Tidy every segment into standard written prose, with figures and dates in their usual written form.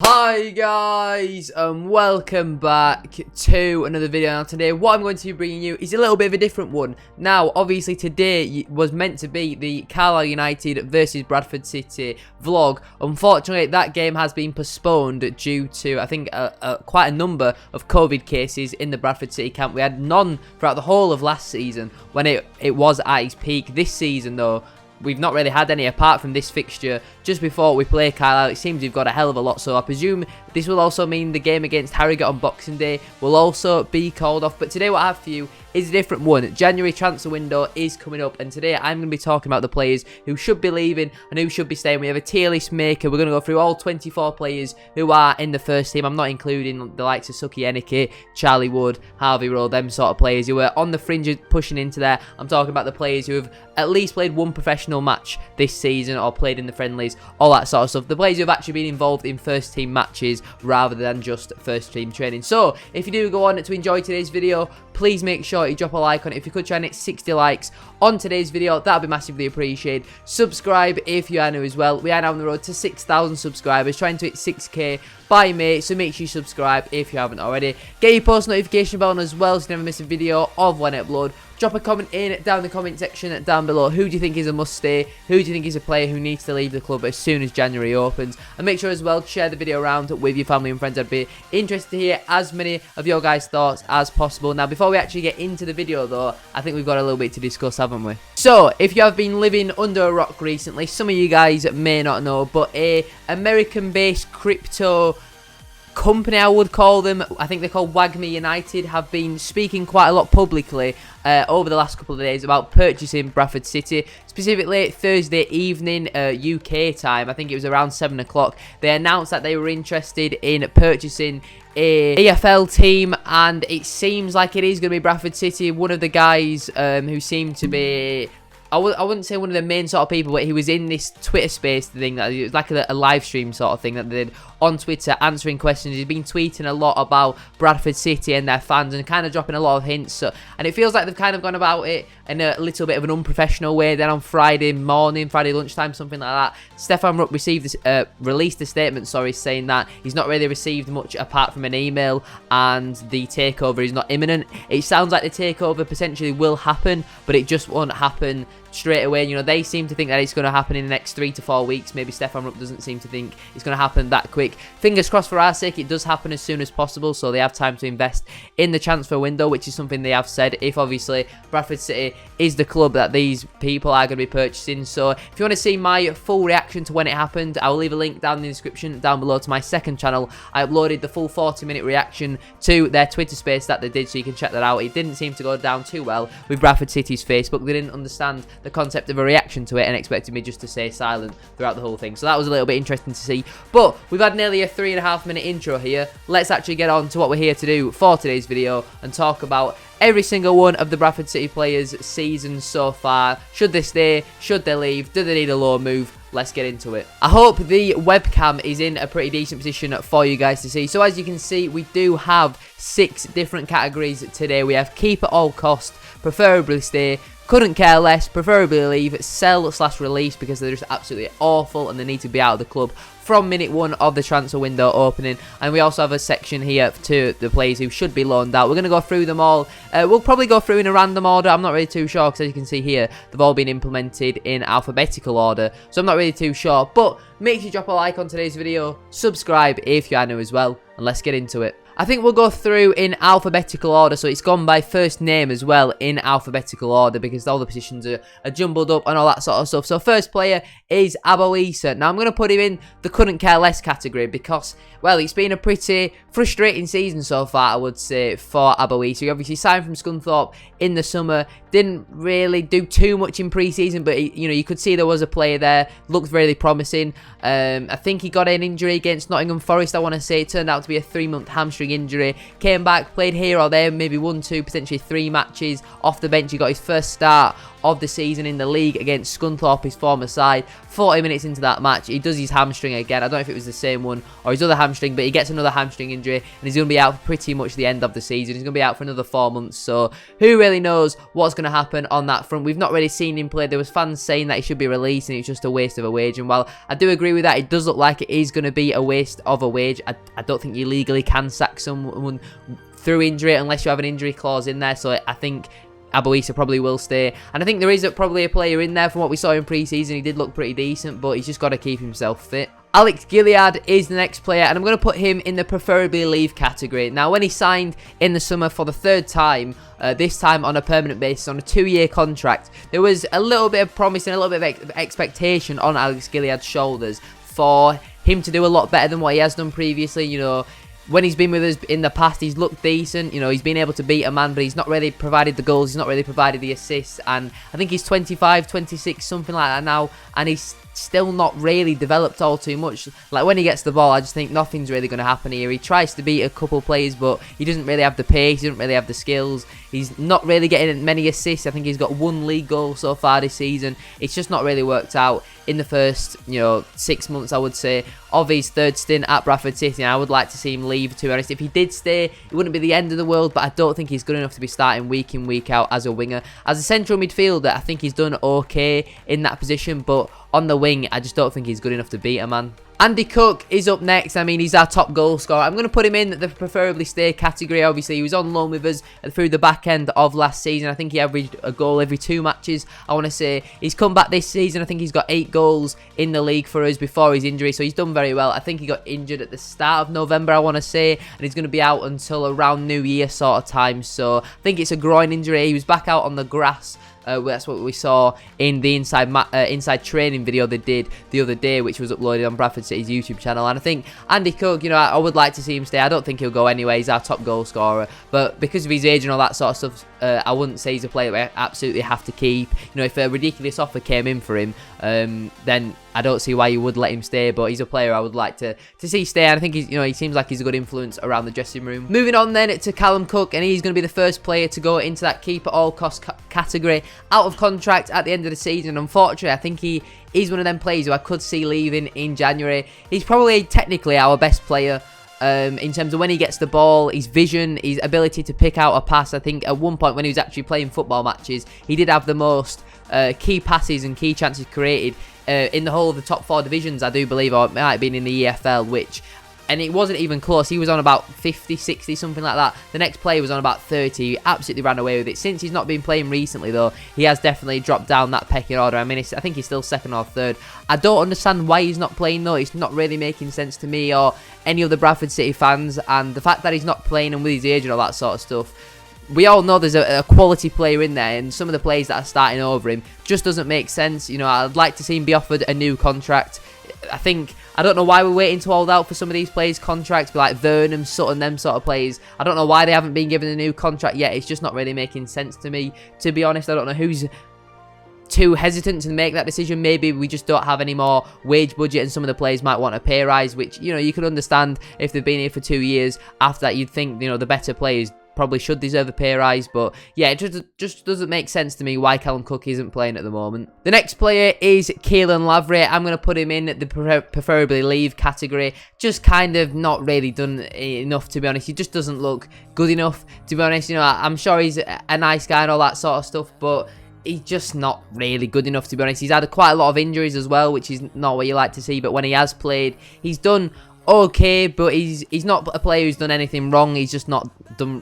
Hi guys, and welcome back to another video. Now today what I'm going to be bringing you is a little bit of a different one. Now obviously today was meant to be the Kelleher United versus Bradford City vlog. Unfortunately that game has been postponed due to I think quite a number of COVID cases in the Bradford City camp. We had none throughout the whole of last season when it was at its peak. This season though, we've not really had any apart from this fixture just before we play Carlisle. It seems we've got a hell of a lot, so I presume this will also mean the game against Harrogate on Boxing Day will also be called off. But today what I have for you is a different one. January transfer window is coming up, and today I'm going to be talking about the players who should be leaving and who should be staying. We have a tier list maker. We're going to go through all 24 players who are in the first team. I'm not including the likes of Suki Enike, Charlie Wood, Harvey Rowe, them sort of players who are on the fringe of pushing into there. I'm talking about the players who have at least played one professional match this season or played in the friendlies, all that sort of stuff. The players who have actually been involved in first team matches rather than just first team training. So if you do go on to enjoy today's video, please make sure you drop a like on it. If you could try and hit 60 likes on today's video, that would be massively appreciated. Subscribe if you are new as well. We are now on the road to 6,000 subscribers, trying to hit 6k by May, so make sure you subscribe if you haven't already. Get your post notification bell on as well so you never miss a video of when I upload. Drop a comment down in the comment section down below. Who do you think is a must stay? Who do you think is a player who needs to leave the club as soon as January opens? And make sure as well to share the video around with your family and friends. I'd be interested to hear as many of your guys' thoughts as possible. Now before we actually get into the video though, I think we've got a little bit to discuss, haven't we? So if you have been living under a rock recently, some of you guys may not know, but a American-based crypto company, I would call them, I think they're called Wagme United, have been speaking quite a lot publicly over the last couple of days about purchasing Bradford City. Specifically Thursday evening UK time, I think it was around 7 o'clock, they announced that they were interested in purchasing a EFL team, and it seems like it is going to be Bradford City. One of the guys who seemed to be, I wouldn't say one of the main sort of people, but he was in this Twitter space thing that it was like a live stream sort of thing that they did on Twitter, answering questions. He's been tweeting a lot about Bradford City and their fans and kind of dropping a lot of hints. So, and it feels like they've kind of gone about it in a little bit of an unprofessional way. Then on Friday morning, Friday lunchtime, something like that, Stefan Rupp released a statement, saying that he's not really received much apart from an email and the takeover is not imminent. It sounds like the takeover potentially will happen, but it just won't happen straight away. You know, they seem to think that it's going to happen in the next 3 to 4 weeks. Maybe Stefan Rupp doesn't seem to think it's going to happen that quick. Fingers crossed for our sake, it does happen as soon as possible, so they have time to invest in the transfer window, which is something they have said, if obviously Bradford City is the club that these people are going to be purchasing. So if you want to see my full reaction to when it happened, I will leave a link down in the description down below to my second channel. I uploaded the full 40-minute reaction to their Twitter space that they did, so you can check that out. It didn't seem to go down too well with Bradford City's Facebook. They didn't understand the concept of a reaction to it and expected me just to stay silent throughout the whole thing. So that was a little bit interesting to see. But we've had nearly a 3.5-minute intro here. Let's actually get on to what we're here to do for today's video and talk about every single one of the Bradford City players' seasons so far. Should they stay? Should they leave? Do they need a loan move? Let's get into it. I hope the webcam is in a pretty decent position for you guys to see. So as you can see, we do have 6 different categories today. We have keep at all cost, preferably stay, couldn't care less, preferably leave, sell/release because they're just absolutely awful and they need to be out of the club from minute 1 of the transfer window opening. And we also have a section here to the players who should be loaned out. We're going to go through them all. We'll probably go through in a random order. I'm not really too sure because as you can see here, they've all been implemented in alphabetical order. So I'm not really too sure. But make sure you drop a like on today's video. Subscribe if you are new as well. And let's get into it. I think we'll go through in alphabetical order, so it's gone by first name as well in alphabetical order because all the positions are jumbled up and all that sort of stuff. So first player is Aboisa. Now I'm going to put him in the couldn't care less category because, well, it's been a pretty frustrating season so far, I would say, for Aboisa. He obviously signed from Scunthorpe in the summer, didn't really do too much in pre-season, but you could see there was a player there, looked really promising. I think he got an injury against Nottingham Forest, I want to say. It turned out to be a 3-month hamstring injury. Came back, played here or there, maybe 1, 2, potentially 3 matches off the bench. He got his first start of the season in the league against Scunthorpe, his former side. 40 minutes into that match, he does his hamstring again. I don't know if it was the same one or his other hamstring, but he gets another hamstring injury, and he's going to be out for pretty much the end of the season. He's going to be out for another 4 months, so who really knows what's going to happen on that front. We've not really seen him play. There was fans saying that he should be released and it's just a waste of a wage, and while I do agree with that, it does look like it is going to be a waste of a wage. I don't think you legally can sack someone through injury unless you have an injury clause in there, so I think Aboisa probably will stay, and I think there is probably a player in there from what we saw in pre-season. He did look pretty decent, but he's just got to keep himself fit. Alex Gilead is the next player, and I'm going to put him in the preferably leave category. Now, when he signed in the summer for the 3rd time, this time on a permanent basis, on a 2-year contract, there was a little bit of promise and a little bit of expectation on Alex Gilead's shoulders for him to do a lot better than what he has done previously. You know, when he's been with us in the past, he's looked decent. You know, he's been able to beat a man, but he's not really provided the goals. He's not really provided the assists. And I think he's 25, 26, something like that now. And he's still not really developed all too much. Like, when he gets the ball, I just think nothing's really going to happen here. He tries to beat a couple players, but he doesn't really have the pace. He doesn't really have the skills. He's not really getting many assists. I think he's got 1 league goal so far this season. It's just not really worked out in the first, 6 months, I would say, of his 3rd stint at Bradford City. And I would like to see him leave, to be honest. If he did stay, it wouldn't be the end of the world, but I don't think he's good enough to be starting week in, week out as a winger. As a central midfielder, I think he's done okay in that position, but on the wing, I just don't think he's good enough to beat a man. Andy Cook is up next. I mean, he's our top goal scorer. I'm going to put him in the preferably stay category. Obviously, he was on loan with us through the back end of last season. I think he averaged a goal every 2 matches, I want to say. He's come back this season. I think he's got 8 goals in the league for us before his injury, so he's done very well. I think he got injured at the start of November, I want to say, and he's going to be out until around New Year sort of time. So I think it's a groin injury. He was back out on the grass. That's what we saw in the inside training video they did the other day, which was uploaded on Bradford City's YouTube channel. And I think Andy Cook, I would like to see him stay. I don't think he'll go anyway. He's our top goal scorer, but because of his age and all that sort of stuff, I wouldn't say he's a player we absolutely have to keep. If a ridiculous offer came in for him, then I don't see why you would let him stay, but he's a player I would like to see stay. And I think he seems like he's a good influence around the dressing room. Moving on then to Calum Cook, and he's going to be the first player to go into that keep at all cost category, out of contract at the end of the season. Unfortunately, I think he's one of them players who I could see leaving in January. He's probably technically our best player. In terms of when he gets the ball, his vision, his ability to pick out a pass. I think at one point when he was actually playing football matches, he did have the most key passes and key chances created in the whole of the top 4 divisions, I do believe, or it might have been in the EFL, and it wasn't even close. He was on about 50, 60, something like that. The next player was on about 30. He absolutely ran away with it. Since he's not been playing recently, though, he has definitely dropped down that pecking order. I mean, I think he's still 2nd or 3rd. I don't understand why he's not playing, though. It's not really making sense to me or any other Bradford City fans. And the fact that he's not playing and with his age and all that sort of stuff, we all know there's a quality player in there, and some of the players that are starting over him just doesn't make sense. I'd like to see him be offered a new contract. I don't know why we're waiting to hold out for some of these players' contracts, like Vernon, Sutton, them sort of players. I don't know why they haven't been given a new contract yet. It's just not really making sense to me, to be honest. I don't know who's too hesitant to make that decision. Maybe we just don't have any more wage budget, and some of the players might want a pay rise, which, you can understand if they've been here for 2 years. After that, you'd think, the better players probably should deserve a pay rise, but yeah, it just doesn't make sense to me why Calum Cook isn't playing at the moment. The next player is Keelan Lavery. I'm going to put him in the preferably leave category. Just kind of not really done enough, to be honest. He just doesn't look good enough, to be honest. I'm sure he's a nice guy and all that sort of stuff, but he's just not really good enough, to be honest. He's had quite a lot of injuries as well, which is not what you like to see, but when he has played, he's done okay, but he's not a player who's done anything wrong. He's just not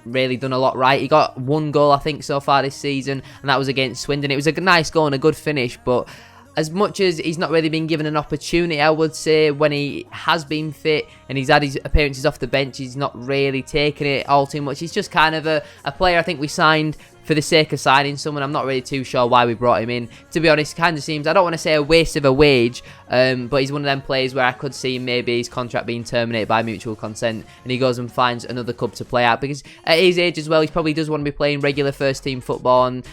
really done a lot right. He got 1 goal, I think, so far this season, and that was against Swindon. It was a nice goal and a good finish, but as much as he's not really been given an opportunity, I would say, when he has been fit and he's had his appearances off the bench, he's not really taken it all too much. He's just kind of a player I think we signed for the sake of signing someone. I'm not really too sure why we brought him in, to be honest. Kind of seems, I don't want to say a waste of a wage, but he's one of them players where I could see maybe his contract being terminated by mutual consent and he goes and finds another club to play at, because at his age as well, he probably does want to be playing regular first team football, and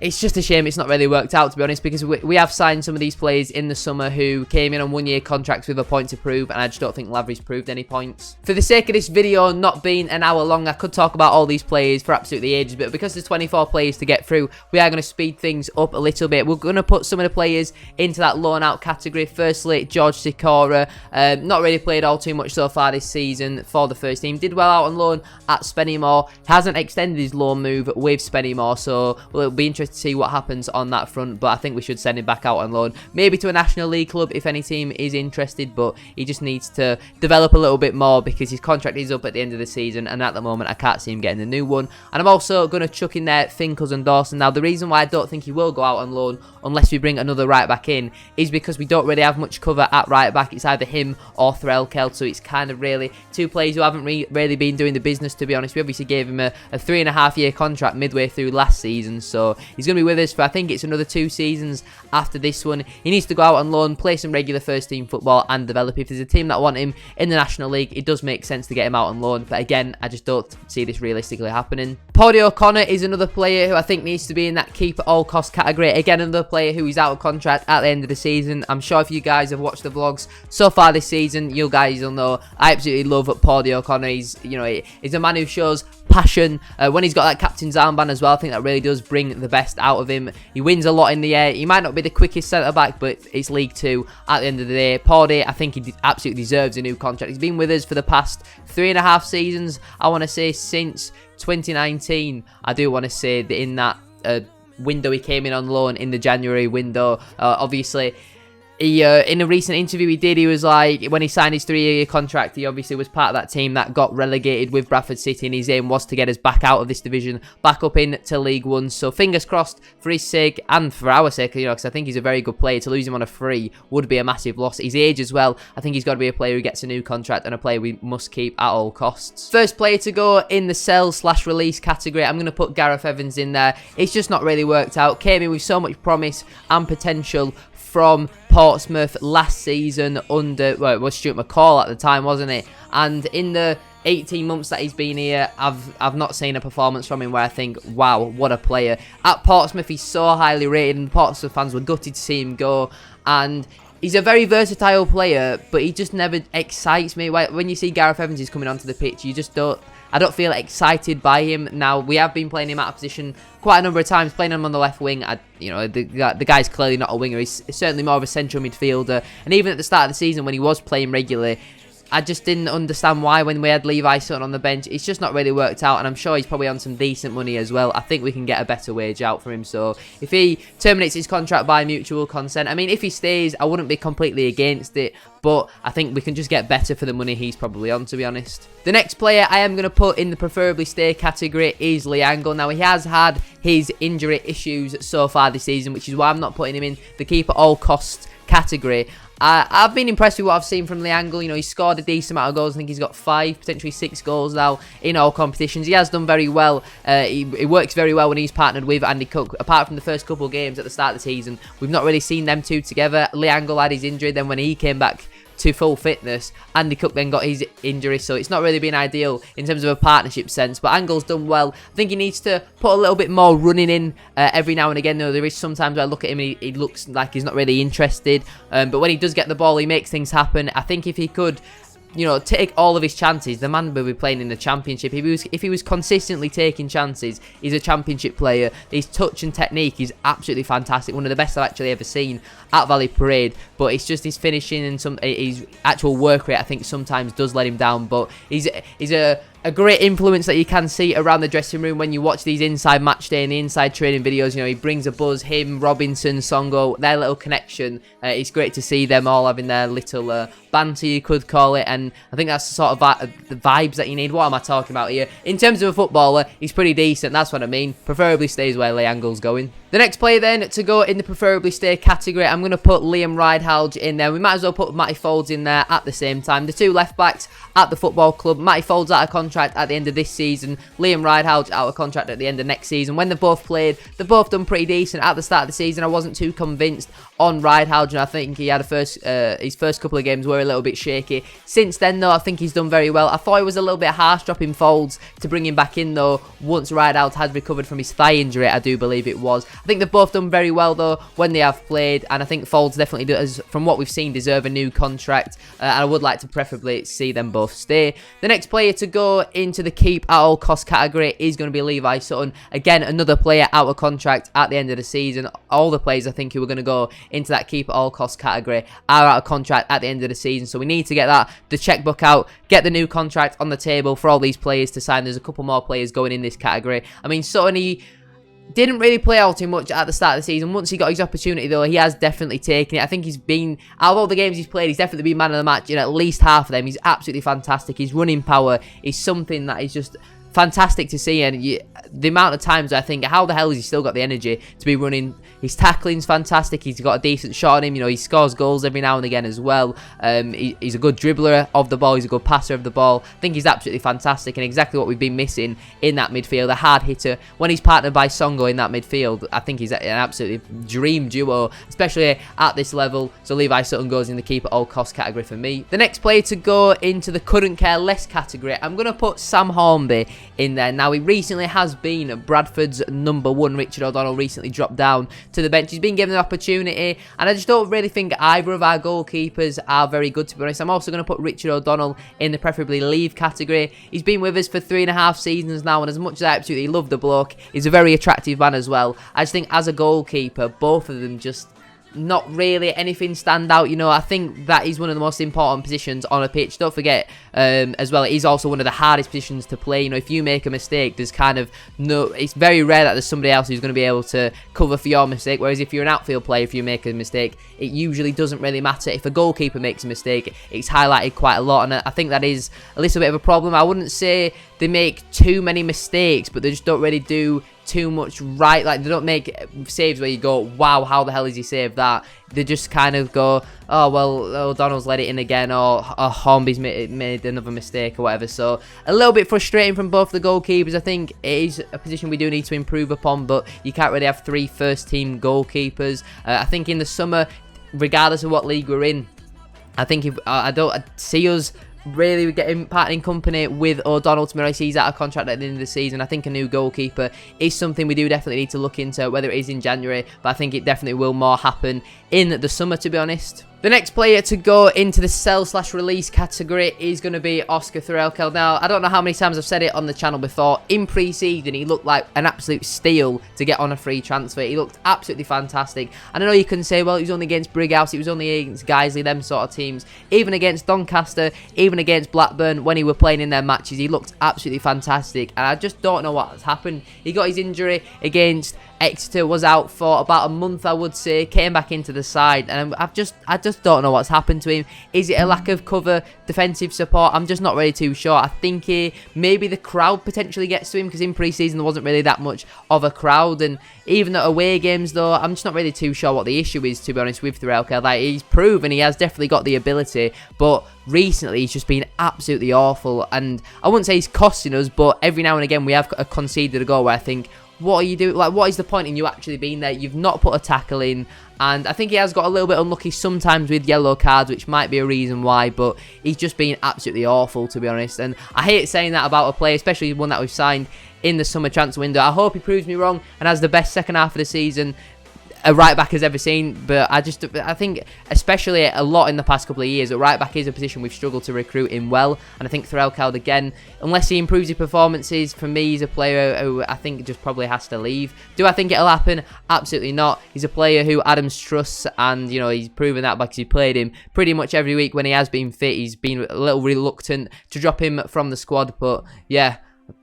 it's just a shame it's not really worked out, to be honest, because we have signed some of these players in the summer who came in on one-year contracts with a point to prove, and I just don't think Lavery's proved any points. For the sake of this video not being an hour long, I could talk about all these players for absolutely ages, but because there's 24 players to get through, we are going to speed things up a little bit. We're going to put some of the players into that loan-out category. Firstly, George Sikora, not really played all too much so far this season for the first team. Did well out on loan at Spennymoor. Hasn't extended his loan move with Spennymoor, so it'll be interesting to see what happens on that front, but I think we should send him back out on loan, maybe to a National League club if any team is interested, but he just needs to develop a little bit more because his contract is up at the end of the season, and at the moment I can't see him getting a new one. And I'm also going to chuck in there Finkles and Dawson. Now, the reason why I don't think he will go out on loan unless we bring another right back in is because we don't really have much cover at right back. It's either him or Threlkeld, so it's kind of really two players who haven't really been doing the business, to be honest. We obviously gave him a 3.5-year contract midway through last season, so he's going to be with us for, I think it's another 2 seasons after this one. He needs to go out on loan, play some regular first team football and develop. If there's a team that want him in the National League, it does make sense to get him out on loan, but again, I just don't see this realistically happening. Paudie O'Connor is another player who I think needs to be in that keep at all cost category. Again, another player who is out of contract at the end of the season. I'm sure if you guys have watched the vlogs so far this season, you guys will know I absolutely love Paudie O'Connor. He's a man who shows passion when he's got that captain's armband as well. I think that really does bring the best out of him. He wins a lot in the air. He might not be the quickest centre back, but it's League 2 at the end of the day. Paudie, I think he absolutely deserves a new contract. He's been with us for the past 3.5 seasons. I want to say since 2019. I do want to say that in that window he came in on loan, in the January window. Obviously, he, in a recent interview he did, he was like, when he signed his 3-year contract, he obviously was part of that team that got relegated with Bradford City, and his aim was to get us back out of this division, back up into League 1. So fingers crossed for his sake and for our sake, because I think he's a very good player. To lose him on a free would be a massive loss. His age as well, I think he's got to be a player who gets a new contract and a player we must keep at all costs. First player to go in the sell/release category, I'm going to put Gareth Evans in there. It's just not really worked out. Came in with so much promise and potential from Portsmouth last season under, well, it was Stuart McCall at the time, wasn't it? And in the 18 months that he's been here, I've not seen a performance from him where I think, wow, what a player. At Portsmouth, he's so highly rated, and Portsmouth fans were gutted to see him go. And he's a very versatile player, but he just never excites me. When you see Gareth Evans is coming onto the pitch, you just don't, I don't feel excited by him. Now, we have been playing him out of position quite a number of times, playing him on the left wing. The guy's clearly not a winger. He's certainly more of a central midfielder. And even at the start of the season, when he was playing regularly, I just didn't understand why when we had Levi Sutton on the bench. It's just not really worked out, and I'm sure he's probably on some decent money as well. I think we can get a better wage out for him. So if he terminates his contract by mutual consent, I mean, if he stays, I wouldn't be completely against it, but I think we can just get better for the money he's probably on, to be honest. The next player I am going to put in the preferably stay category is Lee Angle. Now, he has had his injury issues so far this season, which is why I'm not putting him in the keep at all costs category. I've been impressed with what I've seen from Lee Angle. He's scored a decent amount of goals. I think he's got 5, potentially 6 goals now in all competitions. He has done very well. He works very well when he's partnered with Andy Cook. Apart from the first couple of games at the start of the season, we've not really seen them two together. Lee Angle had his injury, then when he came back to full fitness, Andy Cook then got his injury, so it's not really been ideal in terms of a partnership sense, but Angle's done well. I think he needs to put a little bit more running in every now and again, though. There is sometimes where I look at him and he looks like he's not really interested, but when he does get the ball, he makes things happen. I think if he could, take all of his chances, the man will be playing in the Championship. If he was consistently taking chances, he's a Championship player. His touch and technique is absolutely fantastic, one of the best I've actually ever seen at Valley Parade, but it's just his finishing and his actual work rate, I think, sometimes does let him down. But he's a great influence that you can see around the dressing room when you watch these inside match day and the inside training videos. He brings a buzz. Him, Robinson, Songo, their little connection. It's great to see them all having their little banter, you could call it, and I think that's the sort of the vibes that you need. What am I talking about here? In terms of a footballer, he's pretty decent, that's what I mean. Preferably stays where Lee Angle's going. The next player then to go in the preferably stay category, I'm going to put Liam Ridehalgh in there. We might as well put Matty Folds in there at the same time. The two left backs at the football club. Matty Folds out of contract at the end of this season. Liam Ridehalgh out of contract at the end of next season. When they both played, they've both done pretty decent. At the start of the season, I wasn't too convinced on Rijnhout, and I think he had his first couple of games were a little bit shaky. Since then, though, I think he's done very well. I thought it was a little bit harsh dropping Folds to bring him back in, though, once Rijnhout had recovered from his thigh injury, I do believe it was. I think they've both done very well, though, when they have played, and I think Folds definitely does, from what we've seen, deserve a new contract, and I would like to preferably see them both stay. The next player to go into the keep at all cost category is going to be Levi Sutton. Again, another player out of contract at the end of the season. All the players, I think, who are going to go into that keep at all cost category are out of contract at the end of the season, so we need to get the checkbook out, get the new contract on the table for all these players to sign. There's a couple more players going in this category. I mean, Sutton, he didn't really play all too much at the start of the season. Once he got his opportunity, though, he has definitely taken it. I think he's been, out of all the games he's played, he's definitely been man of the match in at least half of them. He's absolutely fantastic. His running power is something that is just fantastic to see, and the amount of times I think, how the hell has he still got the energy to be running? His tackling's fantastic. He's got a decent shot on him. You know, he scores goals every now and again as well. He's a good dribbler of the ball. He's a good passer of the ball. I think he's absolutely fantastic, and exactly what we've been missing in that midfield. A hard hitter. When he's partnered by Songo in that midfield, I think he's an absolutely dream duo, especially at this level. So Levi Sutton goes in the keep at all cost category for me. The next player to go into the couldn't care less category, I'm going to put Sam Hornby in there. Now, he recently has been Bradford's #1. Richard O'Donnell recently dropped down to the bench. He's been given an opportunity, and I just don't really think either of our goalkeepers are very good, to be honest. I'm also going to put Richard O'Donnell in the preferably leave category. He's been with us for 3.5 seasons now, and as much as I absolutely love the bloke, he's a very attractive man as well. I just think as a goalkeeper, both of them just not really anything stand out. You know, I think that is one of the most important positions on a pitch. Don't forget, as well, it is also one of the hardest positions to play. You know, if you make a mistake, there's kind of no, it's very rare that there's somebody else who's going to be able to cover for your mistake. Whereas if you're an outfield player, if you make a mistake, it usually doesn't really matter. If a goalkeeper makes a mistake, it's highlighted quite a lot, and I think that is a little bit of a problem. I wouldn't say they make too many mistakes, but they just don't really do too much right. Like, they don't make saves where you go, wow, how the hell has he saved that? They just kind of go, oh, well, O'Donnell's let it in again, or Hornby's made another mistake or whatever. So a little bit frustrating from both the goalkeepers. I think it is a position we do need to improve upon, but you can't really have 3 first-team goalkeepers. I think in the summer, regardless of what league we're in, I think if I don't see us really getting partnering company with O'Donnell. To be honest, he's out of contract at the end of the season. I think a new goalkeeper is something we do definitely need to look into, whether it is in January, but I think it definitely will more happen in the summer, to be honest. The next player to go into the sell/release category is going to be Oscar Thorelkel. Now, I don't know how many times I've said it on the channel before. In pre-season, he looked like an absolute steal to get on a free transfer. He looked absolutely fantastic. And I know you can say, well, he was only against Brighouse, he was only against Guiseley, them sort of teams. Even against Doncaster, even against Blackburn, when he were playing in their matches, he looked absolutely fantastic. And I just don't know what has happened. He got his injury against Exeter, was out for about a month, I would say, came back into the side, and I just don't know what's happened to him. Is it a lack of cover, defensive support? I'm just not really too sure. I think maybe the crowd potentially gets to him, because in pre-season there wasn't really that much of a crowd, and even at away games, though, I'm just not really too sure what the issue is, to be honest, with Thorelkel. Like, he's proven he has definitely got the ability, but recently he's just been absolutely awful, and I wouldn't say he's costing us, but every now and again we have conceded a goal where I think, what are you doing? Like, what is the point in you actually being there? You've not put a tackle in, and I think he has got a little bit unlucky sometimes with yellow cards, which might be a reason why, but he's just been absolutely awful, to be honest, and I hate saying that about a player, especially one that we've signed in the summer transfer window. I hope he proves me wrong and has the best second half of the season a right back has ever seen, but I think especially a lot in the past couple of years, a right back is a position we've struggled to recruit in well, and I think Thorelkel, again, unless he improves his performances, for me he's a player who I think just probably has to leave. Do I think it'll happen? Absolutely not. He's a player who Adams trusts, and you know, he's proven that because he played him pretty much every week when he has been fit. He's been a little reluctant to drop him from the squad, but yeah,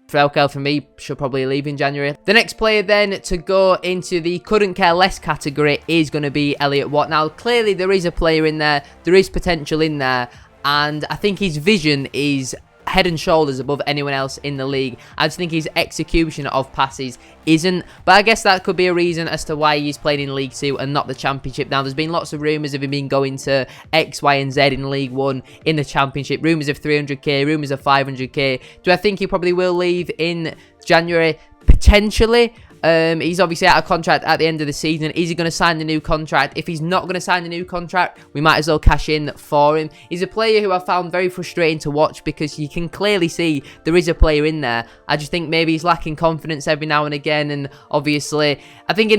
Thorelkel for me should probably leave in January. The next player then to go into the couldn't care less category is going to be Elliot Watt. Now, clearly there is a player in there, there is potential in there, and I think his vision is head and shoulders above anyone else in the league. I just think his execution of passes isn't, but I guess that could be a reason as to why he's playing in League 2 and not the Championship. Now, there's been lots of rumours of him being going to X, Y and Z in League 1 in the Championship, rumours of 300k, rumours of 500k. Do I think he probably will leave in January? Potentially. He's obviously out of contract at the end of the season. Is he going to sign the new contract? If he's not going to sign the new contract, we might as well cash in for him. He's a player who I found very frustrating to watch because you can clearly see there is a player in there. I just think maybe he's lacking confidence every now and again, and obviously I think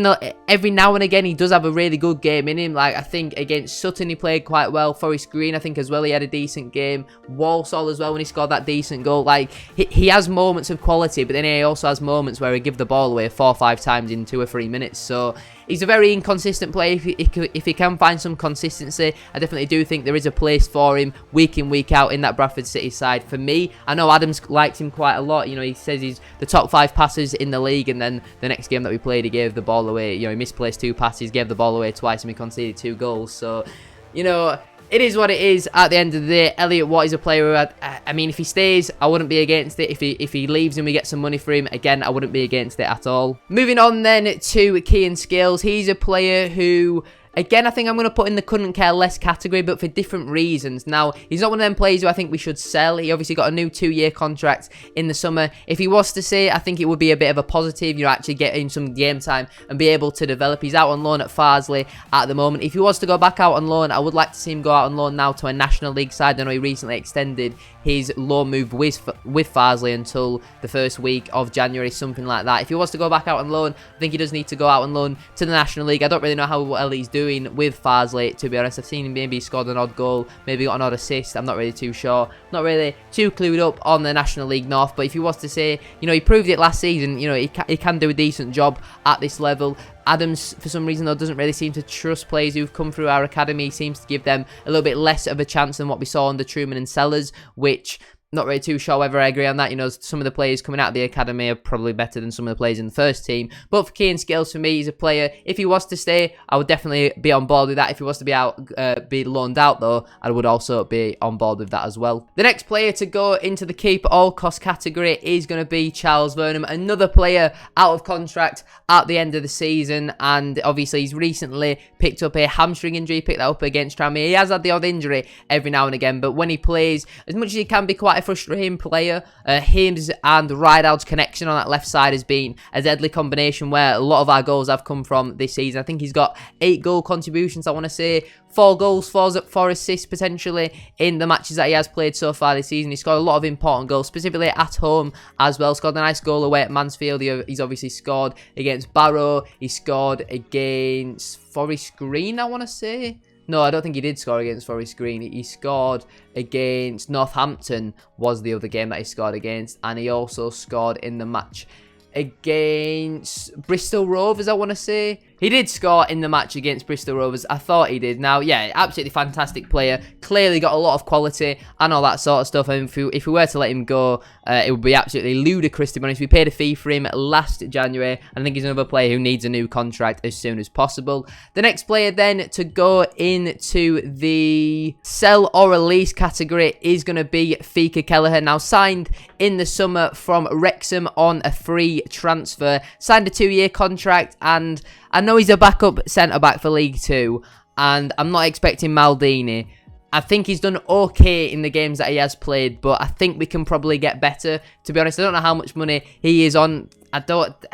every now and again he does have a really good game in him. Like I think against Sutton he played quite well. Forest Green I think as well he had a decent game. Walsall as well when he scored that decent goal. Like he has moments of quality, but then he also has moments where he give the ball away 4 or 5 times in 2 or 3 minutes. So he's a very inconsistent player. If he can find some consistency, I definitely do think there is a place for him week in, week out in that Bradford City side. For me, I know Adams liked him quite a lot. You know, he says he's the top 5 passers in the league, and then the next game that we played, he gave the ball away. You know, he misplaced 2 passes, gave the ball away twice, and we conceded 2 goals. So, you know, it is what it is at the end of the day. Elliot Watt is a player who, I mean, if he stays, I wouldn't be against it. If he leaves and we get some money for him, again, I wouldn't be against it at all. Moving on then to Kean Scales. He's a player who, again, I think I'm going to put in the couldn't care less category, but for different reasons. Now, he's not one of them players who I think we should sell. He obviously got a new 2-year contract in the summer. If he was to stay, I think it would be a bit of a positive. You know, actually get him some game time and be able to develop. He's out on loan at Farsley at the moment. If he was to go back out on loan, I would like to see him go out on loan now to a National League side. I know he recently extended his loan move with Farsley until the first week of January, something like that. If he was to go back out on loan, I think he does need to go out on loan to the National League. I don't really know how well he's doing with Farsley, to be honest. I've seen him maybe scored an odd goal, maybe got an odd assist. I'm not really too sure. Not really too clued up on the National League North, but if he was to say, you know, he proved it last season, you know, he can do a decent job at this level. Adams, for some reason, though, doesn't really seem to trust players who've come through our academy. He seems to give them a little bit less of a chance than what we saw under Truman and Sellers, which not really too sure whether I agree on that. You know, some of the players coming out of the academy are probably better than some of the players in the first team. But for Kean Scales, for me, he's a player, if he was to stay, I would definitely be on board with that. If he was to be loaned out, though, I would also be on board with that as well. The next player to go into the keep at all cost category is going to be Charles Vernham, another player out of contract at the end of the season. And obviously, he's recently picked up a hamstring injury, picked that up against Tranmere. He has had the odd injury every now and again, but when he plays, as much as he can be quite a frustrating player, his and Rideout's connection on that left side has been a deadly combination where a lot of our goals have come from this season. I think he's got 8 goal contributions, I want to say, 4 goals, 4 assists potentially in the matches that he has played so far this season. He scored a lot of important goals, specifically at home as well. Scored a nice goal away at Mansfield. He's obviously scored against Barrow. He scored against Forest Green, I want to say. No, I don't think he did score against Forest Green. He scored against Northampton was the other game that he scored against. And he also scored in the match against Bristol Rovers, I want to say. He did score in the match against Bristol Rovers. I thought he did. Now, yeah, absolutely fantastic player. Clearly got a lot of quality and all that sort of stuff. And if we were to let him go, it would be absolutely ludicrous, to be honest. We paid a fee for him last January. I think he's another player who needs a new contract as soon as possible. The next player then to go into the sell or release category is going to be Fika Kelleher. Now, signed in the summer from Wrexham on a free transfer. Signed a 2-year contract, and I know he's a backup centre-back for League 2, and I'm not expecting Maldini. I think he's done okay in the games that he has played, but I think we can probably get better. To be honest, I don't know how much money he is on. I doubt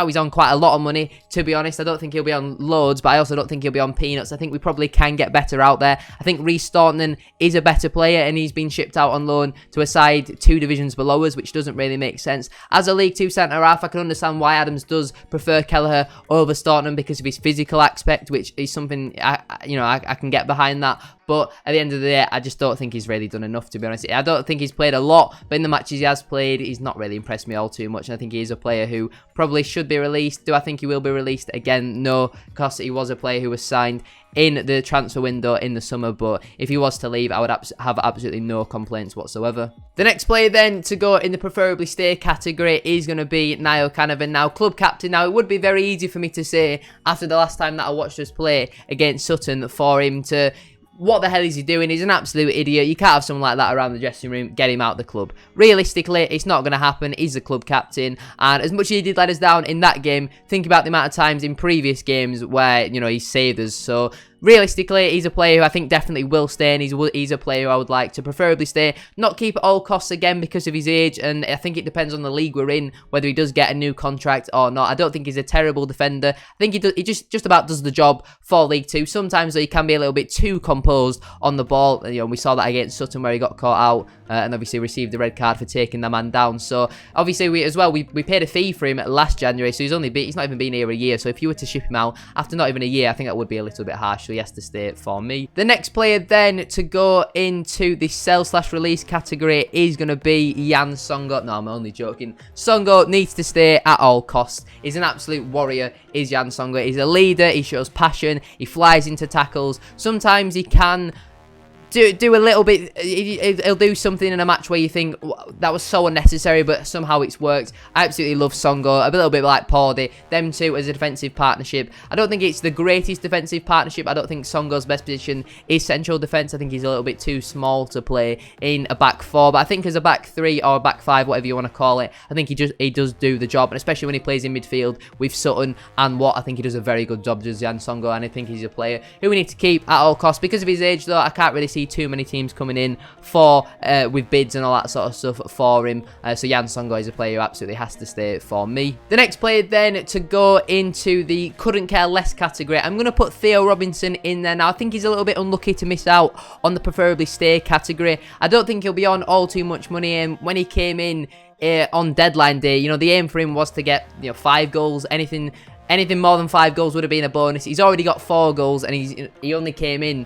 he's on quite a lot of money, to be honest. I don't think he'll be on loads, but I also don't think he'll be on peanuts. I think we probably can get better out there. I think Reece Stone is a better player, and he's been shipped out on loan to a side 2 divisions below us, which doesn't really make sense. As a League 2 centre-half, I can understand why Adams does prefer Kelleher over Staunton because of his physical aspect, which is something, I can get behind that. But at the end of the day, I just don't think he's really done enough, to be honest. I don't think he's played a lot, but in the matches he has played, he's not really impressed me all too much. And I think he is a player who probably should be released. Do I think he will be released? Again, no, because he was a player who was signed in the transfer window in the summer, but if he was to leave, I would have absolutely no complaints whatsoever. The next player then to go in the preferably stay category is going to be Niall Canavan. Now, club captain. Now, it would be very easy for me to say after the last time that I watched us play against Sutton for him to... What the hell is he doing? He's an absolute idiot. You can't have someone like that around the dressing room. Get him out of the club. Realistically, it's not going to happen. He's the club captain. And as much as he did let us down in that game, think about the amount of times in previous games where, he saved us. So realistically, he's a player who I think definitely will stay, and he's a player who I would like to preferably stay, not keep at all costs again because of his age, and I think it depends on the league we're in, whether he does get a new contract or not. I don't think he's a terrible defender. I think he just about does the job for League Two. Sometimes though, he can be a little bit too composed on the ball. You know, we saw that against Sutton where he got caught out and obviously received the red card for taking the man down. So obviously we paid a fee for him last January, so he's not even been here a year. So if you were to ship him out after not even a year, I think that would be a little bit harsh. So he has to stay for me. The next player then to go into the sell/release category is going to be Jan Songo. No, I'm only joking. Songo needs to stay at all costs. He's an absolute warrior, is Jan Songo. He's a leader. He shows passion. He flies into tackles. Sometimes he can do a little bit. He'll do something in a match where you think that was so unnecessary, but somehow it's worked. I absolutely love Songo, a little bit like Pordy. Them two as a defensive partnership. I don't think it's the greatest defensive partnership. I don't think Songo's best position is central defence. I think he's a little bit too small to play in a back four, but I think as a back three or a back five, whatever you want to call it, I think he does do the job, and especially when he plays in midfield with Sutton and Watt, I think he does a very good job, does Jan Songo, and I think he's a player who we need to keep at all costs. Because of his age though, I can't really see too many teams coming in for with bids and all that sort of stuff for him, so Jan Songo is a player who absolutely has to stay for me. The next player then to go into the couldn't care less category, I'm going to put Theo Robinson in there. Now I think he's a little bit unlucky to miss out on the preferably stay category. I don't think he'll be on all too much money, and when he came in on deadline day, you know, the aim for him was to get 5 goals. Anything more than 5 goals would have been a bonus. He's already got 4 goals, and he only came in,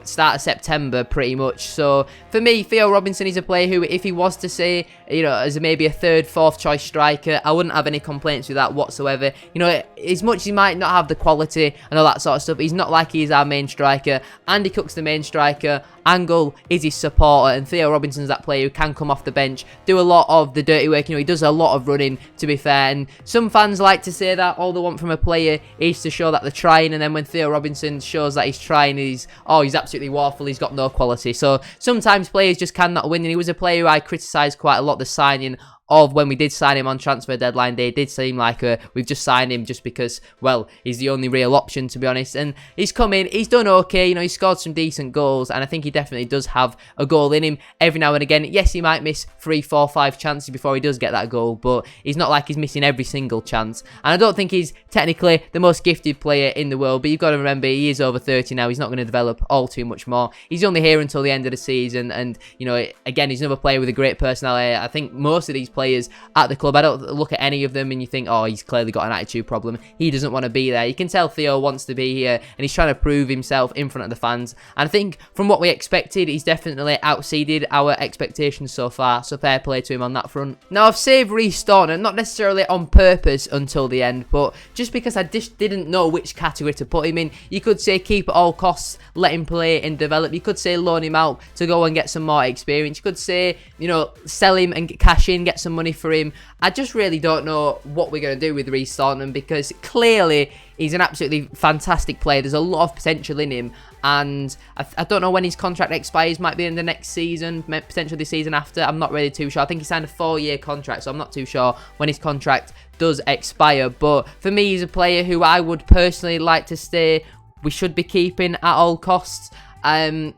start of September pretty much. So for me, Theo Robinson is a player who, if he was to say, as maybe a 3rd, 4th choice striker, I wouldn't have any complaints with that whatsoever. As much as he might not have the quality and all that sort of stuff, he's not like he is our main striker. Andy Cook's the main striker. Angle is his supporter, and Theo Robinson's that player who can come off the bench, do a lot of the dirty work. He does a lot of running, to be fair, and some fans like to say that all they want from a player is to show that they're trying, and then when Theo Robinson shows that he's trying, he's absolutely awful, he's got no quality. So sometimes players just cannot win, and he was a player who I criticised quite a lot, the signing of when we did sign him on transfer deadline day. It did seem like we've just signed him just because, well, he's the only real option, to be honest. And he's come in, he's done okay, he scored some decent goals, and I think he definitely does have a goal in him every now and again. Yes, he might miss 3, 4, 5 chances before he does get that goal, but he's not like he's missing every single chance. And I don't think he's technically the most gifted player in the world, but you've got to remember, he is over 30 now. He's not going to develop all too much more. He's only here until the end of the season, and, again, he's another player with a great personality. I think most of these players at the club, I don't look at any of them and you think, oh, he's clearly got an attitude problem. He doesn't want to be there. You can tell Theo wants to be here, and he's trying to prove himself in front of the fans. And I think from what we expected, he's definitely exceeded our expectations so far. So fair play to him on that front. Now, I've saved Reece Stone, and not necessarily on purpose until the end, but just because I just didn't know which category to put him in. You could say keep at all costs, let him play and develop. You could say loan him out to go and get some more experience. You could say, sell him and cash in, get some money for him. I just really don't know what we're going to do with Reece Stone, because clearly he's an absolutely fantastic player. There's a lot of potential in him, and I don't know when his contract expires. Might be in the next season, potentially the season after. I'm not really too sure. I think he signed a 4-year contract, so I'm not too sure when his contract does expire. But for me, he's a player who I would personally like to stay. We should be keeping at all costs.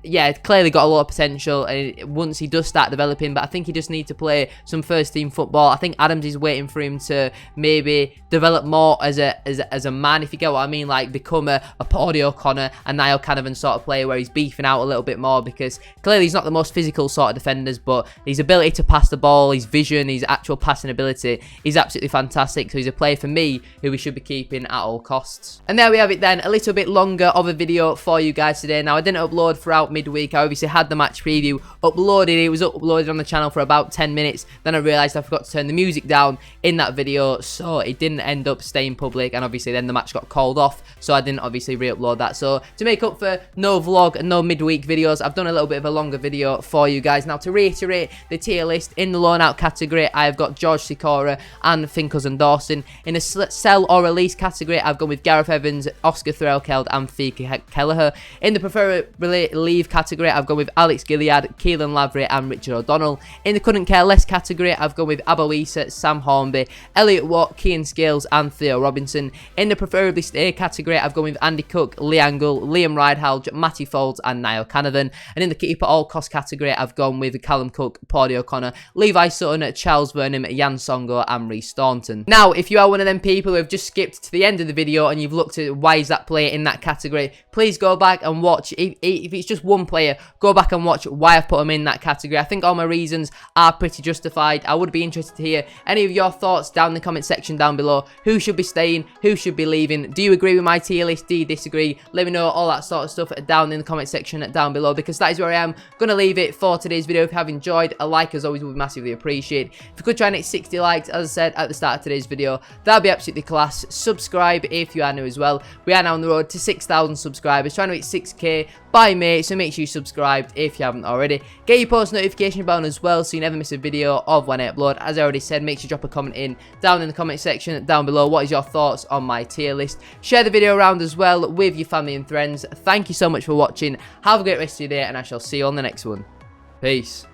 Yeah, clearly got a lot of potential, and once he does start developing, but I think he just needs to play some first team football. I think Adams is waiting for him to maybe develop more as a man, if you get what I mean, like become a Pordy O'Connor and Niall Canavan sort of player where he's beefing out a little bit more, because clearly he's not the most physical sort of defenders, but his ability to pass the ball, his vision, his actual passing ability is absolutely fantastic. So he's a player for me who we should be keeping at all costs. And there we have it then, a little bit longer of a video for you guys today. Now, I didn't upload throughout midweek. I obviously had the match preview uploaded. It was uploaded on the channel for about 10 minutes. Then I realised I forgot to turn the music down in that video, so it didn't end up staying public, and obviously then the match got called off, so I didn't obviously re-upload that. So to make up for no vlog and no midweek videos, I've done a little bit of a longer video for you guys. Now, to reiterate the tier list, in the loan out category, I've got George Sikora and Finkles and Dawson. In the sell or release category, I've gone with Gareth Evans, Oscar Threlkeld and Fika Kelleher. In the preferred believe category, I've gone with Alex Gilead, Keelan Lavery and Richard O'Donnell. In the couldn't care less category, I've gone with Aloisa, Sam Hornby, Elliot Watt, Kean Scales and Theo Robinson. In the preferably stay category, I've gone with Andy Cook, Lee Angle, Liam Ridehalgh, Matty Folds and Niall Canavan. And in the keep at all cost category, I've gone with Calum Cook, Paudie O'Connor, Levi Sutton, Charles Burnham, Jan Songo and Reece Stone. Now, if you are one of them people who have just skipped to the end of the video and you've looked at why is that player in that category, please go back and watch. If it's just one player, go back and watch why I've put him in that category. I think all my reasons are pretty justified. I would be interested to hear any of your thoughts down in the comment section down below. Who should be staying? Who should be leaving? Do you agree with my tier list? Do you disagree? Let me know all that sort of stuff down in the comment section down below, because that is where I am going to leave it for today's video. If you have enjoyed, a like as always would be massively appreciated. If you could try and hit 60 likes, as I said at the start of today's video, that'd be absolutely class. Subscribe if you are new as well. We are now on the road to 6,000 subscribers, trying to hit 6k by May, so make sure you subscribed if you haven't already. Get your post notification bell on as well so you never miss a video of when I upload. As I already said, make sure you drop a comment down in the comment section down below. What is your thoughts on my tier list? Share the video around as well with your family and friends. Thank you so much for watching. Have a great rest of your day and I shall see you on the next one. Peace.